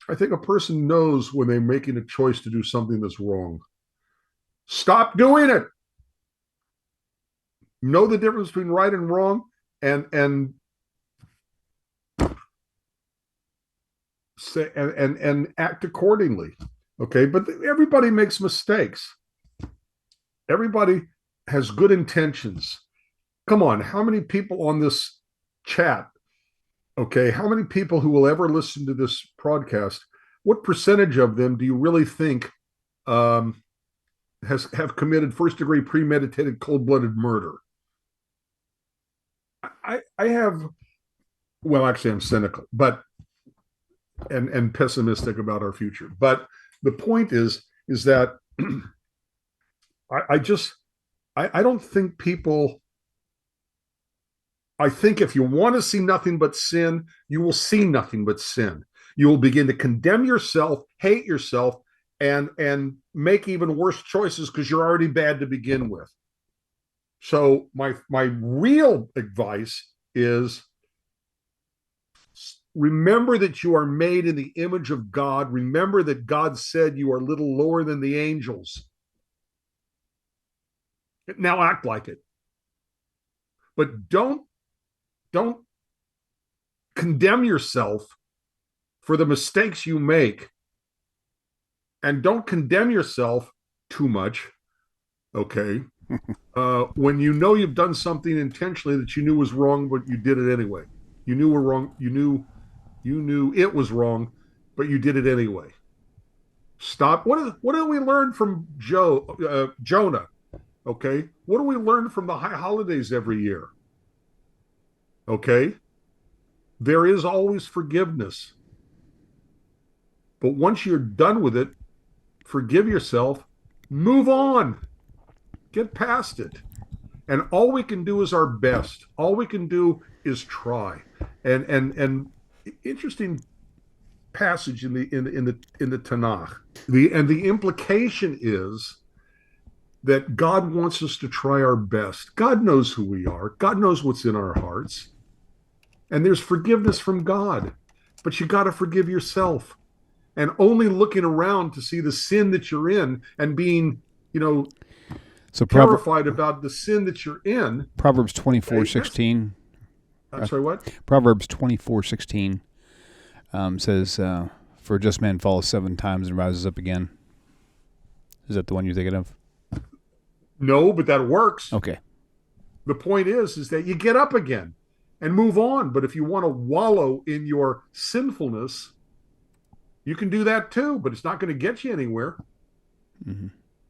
A: I think a person knows when they're making a choice to do something that's wrong. Stop doing it. Know the difference between right and wrong, and say and act accordingly. Okay, but everybody makes mistakes. Everybody has good intentions. Come on, how many people on this chat? Okay, how many people who will ever listen to this broadcast? What percentage of them do you really think have committed first-degree premeditated, cold-blooded murder? I have. Well, actually, I'm cynical, but and pessimistic about our future. But the point is that I don't think people. I think if you want to see nothing but sin, you will see nothing but sin. You will begin to condemn yourself, hate yourself, and make even worse choices because you're already bad to begin with. So my real advice is remember that you are made in the image of God. Remember that God said you are a little lower than the angels. Now act like it. But don't condemn yourself for the mistakes you make, and don't condemn yourself too much, okay? When you know you've done something intentionally that you knew was wrong, but you did it anyway. You knew were wrong. You knew it was wrong, but you did it anyway. Stop. What do we learn from Jonah? Okay. What do we learn from the high holidays every year? Okay. There is always forgiveness. But once you're done with it, forgive yourself, move on, get past it. And all we can do is our best. All we can do is try. And interesting passage in the TaNaCh. The implication is that God wants us to try our best. God knows who we are. God knows what's in our hearts. And there's forgiveness from God. But you got to forgive yourself. And only looking around to see the sin that you're in and being, terrified about the sin that you're in.
B: Proverbs 24:16.
A: I'm sorry, what?
B: Proverbs 24:16 says, "For a just man falls 7 times and rises up again." Is that the one you're thinking of?
A: No, but that works.
B: Okay.
A: The point is that you get up again and move on. But if you want to wallow in your sinfulness, you can do that too, but it's not going to get you anywhere. Mm-hmm.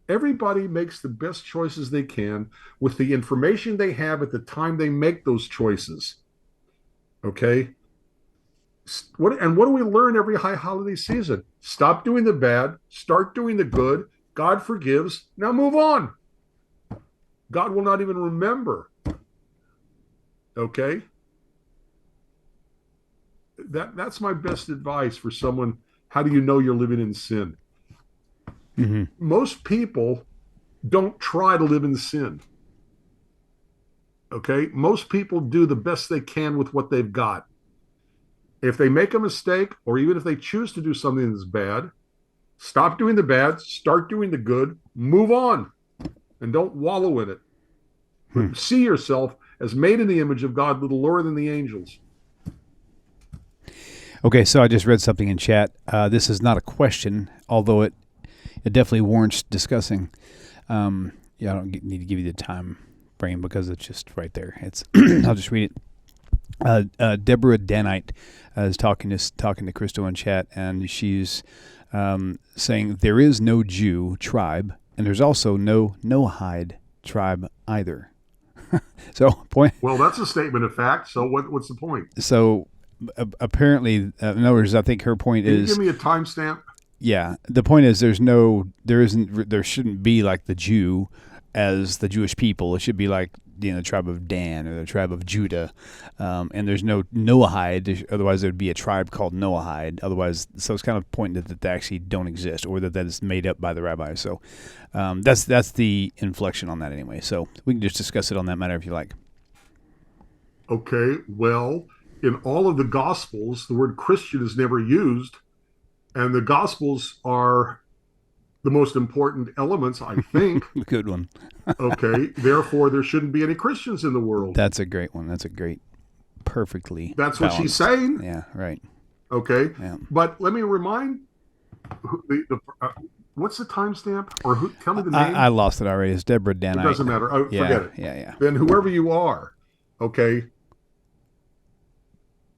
A: Everybody makes the best choices they can with the information they have at the time they make those choices. Okay? What do we learn every high holiday season? Stop doing the bad, start doing the good. God forgives. Now move on. God will not even remember. Okay? That's my best advice for someone. How do you know you're living in sin? Mm-hmm. Most people don't try to live in sin. Okay? Most people do the best they can with what they've got. If they make a mistake, or even if they choose to do something that's bad, stop doing the bad, start doing the good, move on, and don't wallow in it. But see yourself as made in the image of God, little lower than the angels.
B: Okay, so I just read something in chat. This is not a question, although it definitely warrants discussing. I don't need to give you the time frame because it's just right there. It's I'll just read it. Deborah Danite is talking to Christo in chat, and she's saying there is no Jew tribe, and there's also no Noahide tribe either. So point.
A: Well, that's a statement of fact. So what's the point?
B: So apparently, in other words, I think her point is.
A: Can you give me a timestamp?
B: Yeah, the point is there shouldn't be like the Jew as the Jewish people. It should be like the tribe of Dan or the tribe of Judah, and there's no Noahide. Otherwise, there would be a tribe called Noahide. Otherwise, so it's kind of pointing that they actually don't exist, or that is made up by the rabbis. So that's the inflection on that anyway. So we can just discuss it on that matter if you like.
A: Okay. Well, in all of the Gospels, the word Christian is never used, and the Gospels are the most important elements, I think.
B: Good one.
A: Okay. Therefore, there shouldn't be any Christians in the world.
B: That's a great one. That's a great, perfectly
A: That's
B: balanced.
A: what she's saying.
B: Yeah, right.
A: Okay.
B: Yeah.
A: But let me remind what's the timestamp? Or tell me the name.
B: I lost it already. It's Deborah Danite.
A: It doesn't matter. Forget it.
B: Yeah.
A: Then whoever you are, okay,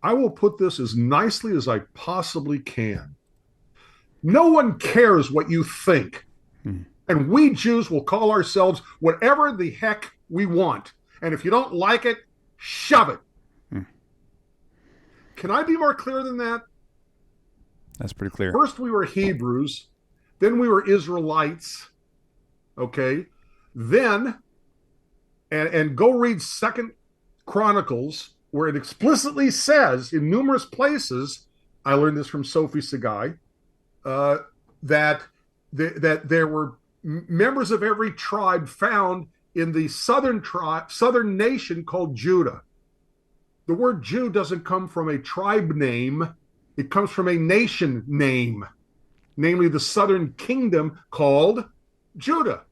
A: I will put this as nicely as I possibly can. No one cares what you think. And we Jews will call ourselves whatever the heck we want. And if you don't like it, shove it. Can I be more clear than that?
B: That's pretty clear.
A: First we were Hebrews, then we were Israelites. Okay? Then, and go read 2 Chronicles, where it explicitly says in numerous places, I learned this from Sophie Segai, that there were members of every tribe found in the southern nation called Judah. The word Jew doesn't come from a tribe name; it comes from a nation name, namely the southern kingdom called Judah.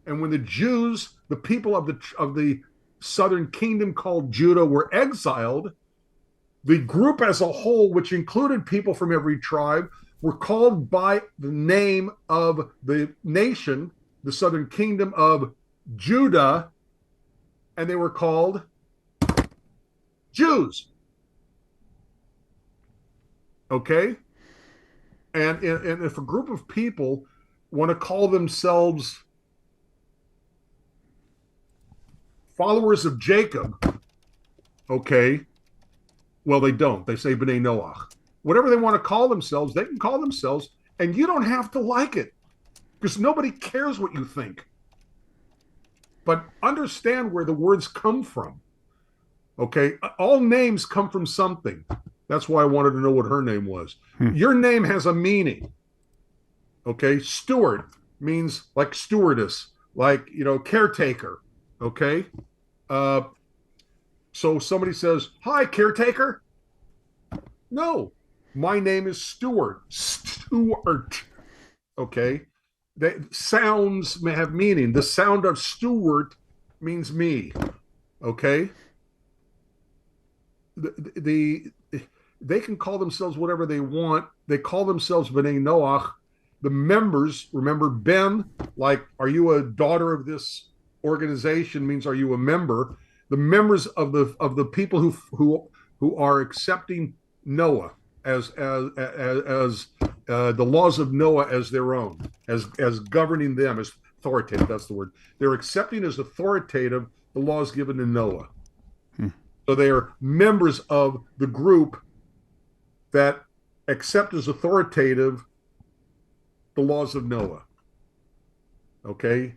A: And when the Jews, the people of the southern kingdom called Judah, were exiled, the group as a whole, which included people from every tribe, were called by the name of the nation, the southern kingdom of Judah, and they were called Jews. Okay? And if a group of people want to call themselves followers of Jacob, okay, well, they don't. They say B'nai Noach. Whatever they want to call themselves, they can call themselves, and you don't have to like it because nobody cares what you think. But understand where the words come from. Okay? All names come from something. That's why I wanted to know what her name was. Your name has a meaning. Okay? Stuart means like stewardess, like, caretaker. Okay? So somebody says, "Hi, caretaker." No, my name is Stuart. Stuart. Okay. Sounds may have meaning. The sound of Stuart means me. Okay. They can call themselves whatever they want. They call themselves B'nai Noach. The members, remember Ben, like, are you a daughter of this organization? Means, are you a member? The members of the people who are accepting Noah as the laws of Noah as their own, as governing them, as authoritative. That's the word. They're accepting as authoritative the laws given to Noah. So they are members of the group that accept as authoritative the laws of Noah. Okay?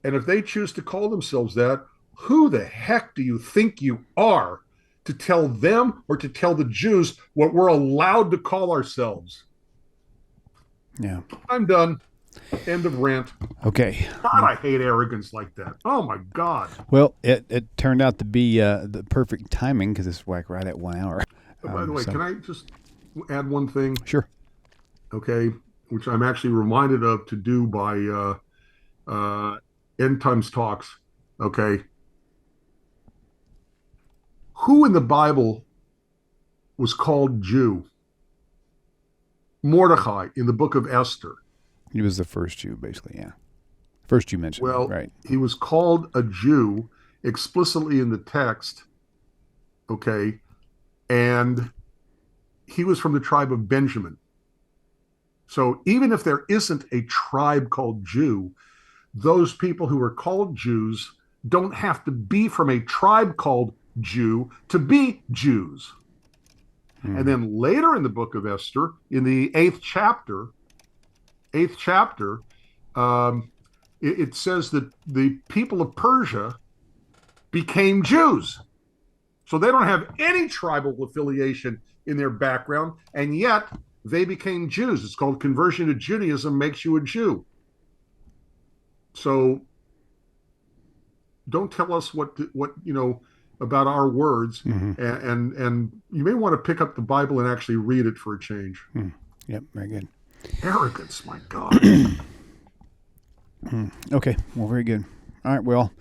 A: And if they choose to call themselves that, who the heck do you think you are to tell them or to tell the Jews what we're allowed to call ourselves?
B: Yeah.
A: I'm done. End of rant.
B: Okay.
A: God, I hate arrogance like that. Oh, my God.
B: Well, it turned out to be the perfect timing because it's like right at 1 hour.
A: By the way, can I just add one thing?
B: Sure.
A: Okay, which I'm actually reminded of to do by End Times Talks. Okay. Who in the Bible was called Jew? Mordecai in the book of Esther.
B: He was the first Jew, basically, yeah. First Jew mentioned,
A: well,
B: right.
A: He was called a Jew explicitly in the text, okay, and he was from the tribe of Benjamin. So even if there isn't a tribe called Jew, those people who are called Jews don't have to be from a tribe called Jew to be Jews. And then later in the book of Esther, in the eighth chapter, it says that the people of Persia became Jews. So they don't have any tribal affiliation in their background, and yet they became Jews. It's called conversion to Judaism makes you a Jew. So don't tell us what about our words, and you may want to pick up the Bible and actually read it for a change.
B: Yep, very good.
A: Arrogance, my God.
B: Okay, well, very good. All right, well,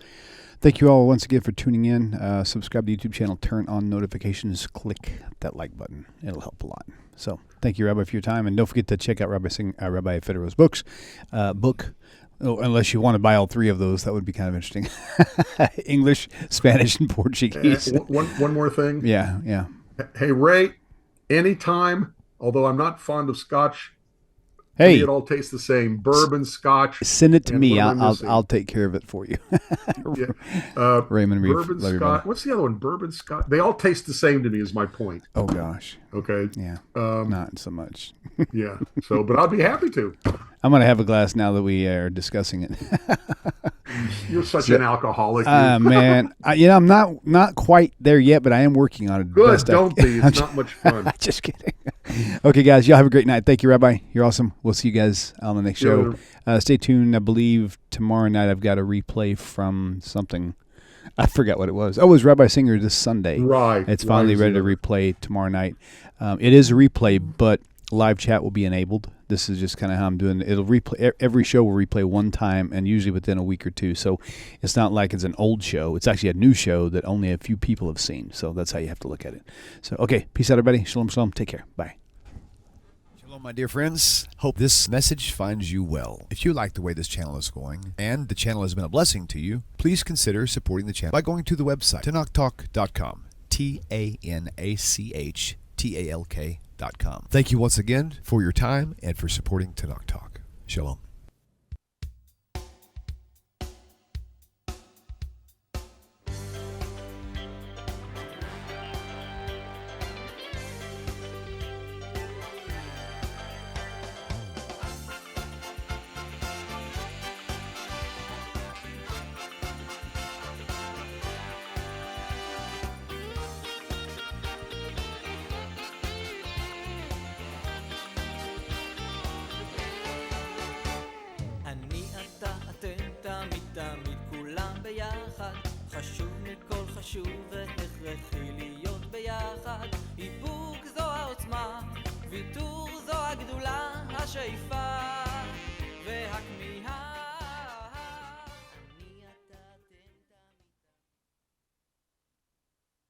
B: thank you all once again for tuning in. Subscribe to the YouTube channel, turn on notifications, click that like button. It'll help a lot. So thank you, Rabbi, for your time, and don't forget to check out Rabbi Federow's book. Unless you want to buy all three of those, that would be kind of interesting. English, Spanish, and Portuguese.
A: One more thing.
B: Yeah.
A: Hey, Ray, anytime, although I'm not fond of Scotch,
B: hey,
A: it all tastes the same. Bourbon, Scotch.
B: Send it to me. I'll take care of it for you.
A: Yeah.
B: Raymond Reeve.
A: Bourbon, Scotch. What's the other one? Bourbon, Scotch. They all taste the same to me is my point.
B: Oh, gosh.
A: Okay.
B: Yeah. Not so much.
A: Yeah. So, but I'll be happy to.
B: I'm going to have a glass now that we are discussing it.
A: You're such an alcoholic.
B: Man. I'm not quite there yet, but I am working on it.
A: Good. Don't be. It's not much fun.
B: Just kidding. Okay, guys. Y'all have a great night. Thank you, Rabbi. You're awesome. We'll see you guys on the next show. Stay tuned. I believe tomorrow night I've got a replay from something. I forgot what it was. Oh, it was Rabbi Singer this Sunday.
A: Right.
B: It's finally ready to replay tomorrow night. It is a replay, but live chat will be enabled. This is just kind of how I'm doing it. It'll replay. Every show will replay one time, and usually within a week or two. So it's not like it's an old show. It's actually a new show that only a few people have seen. So that's how you have to look at it. So, okay. Peace out, everybody. Shalom, shalom. Take care. Bye.
F: Hello, my dear friends. Hope this message finds you well. If you like the way this channel is going, and the channel has been a blessing to you, please consider supporting the channel by going to the website, TaNaChTalk.com. TaNaChTalk.com. Thank you once again for your time and for supporting TaNaCh Talk. Shalom.
H: תמיד כולם ביחד, חשוב מכל חשוב והכרחי השאיפה והכמיהה